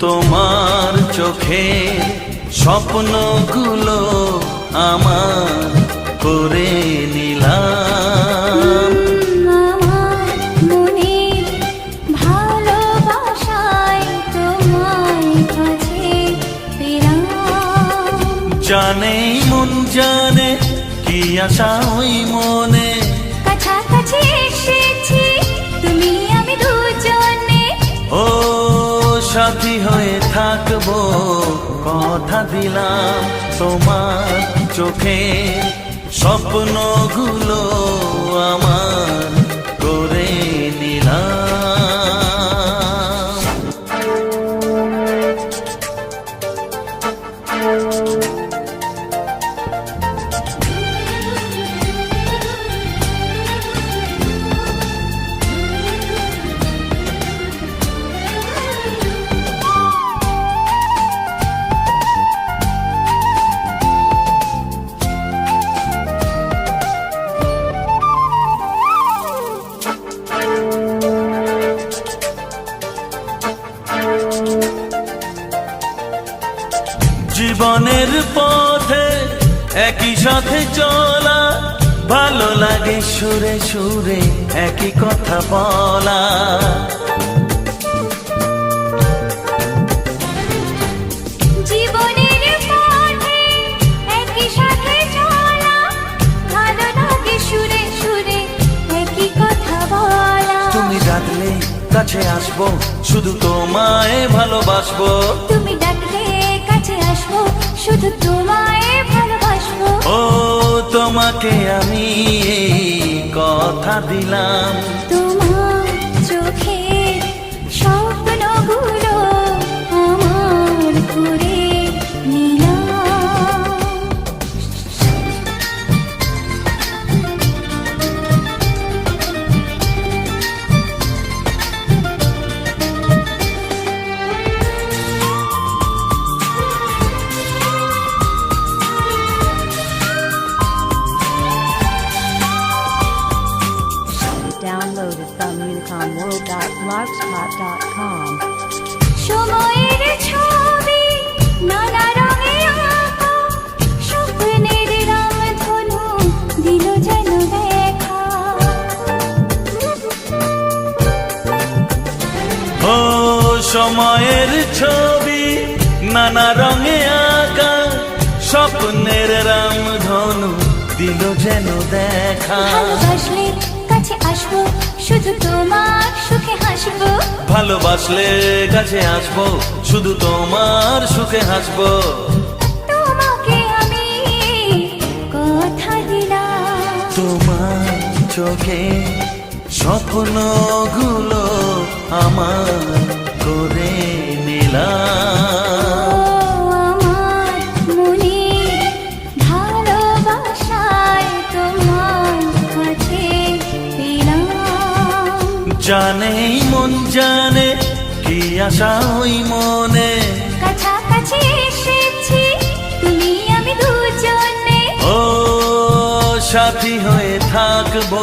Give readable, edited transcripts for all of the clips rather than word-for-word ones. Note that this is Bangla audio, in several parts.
তোমার চোখে স্বপ্নগুলো আমার করে নিলাম। আমার মনে ভালোবাসায় তোমায় কাছে পেলাম। জানে মন জানে কি আশা ওই মনে, কাছাকাছি এসেছি তুমি আমি দুজনে। ও সাথী হয়ে থাকবো কথা দিলাম। তোমার চোখে স্বপ্নগুলো আমার করে নিলাম। জীবনের পথে একই সাথে চলা, ভালো লাগে সুরে সুরে একই কথা বলা। জীবনের পথে একই সাথে চলা, ভালো লাগে সুরে সুরে একই কথা বলা। তুমি ডাকলে কাছে আসবো, শুধু তোমায় ভালোবাসবো। তুমি ডাকলে কাছে আসবো, শুধু তোমায় ভালোবাসবো। ও তোমাকে আমি এই কথা দিলাম। তোমার চোখে স্বপ্নগুলো আমার করে নিলাম। Downloaded from unicomworld.blogspot.com. সময়ের ছবি নানা রঙে আঁকা, স্বপ্নের রামধনু দিল যেন দেখা। ও সময়ের ছবি নানা রঙে আঁকা, স্বপ্নের রামধনু দিল যেন দেখা। ভালোবাসলে কাছে আসবো, শুধু তোমার সুখে হাসবো। ভালোবাসলে কাছে আসবো, শুধু তোমার সুখে হাসবো। তোমাকে আমি কথা দিলাম। তোমার চোখে স্বপ্নগুলো আমার করে নিলাম। আমার মনে ভালোবাসায় তোমার কাছে পেলাম। জানে মন জানে কি আশা ওই মনে, কাছাকাছি এসেছি তুমি আমি দুজনে। ও সাথী হয়ে থাকবো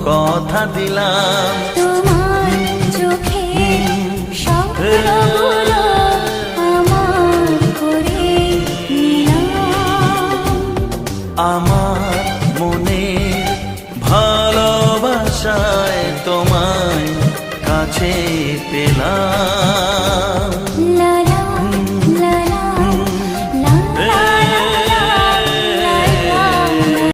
কথা দিলাম। তোমার চোখে স্বপ্নগুলো আমার করে নিলাম। আমার মনে ভালোবাসায় তোমায় কাছে পেলাম।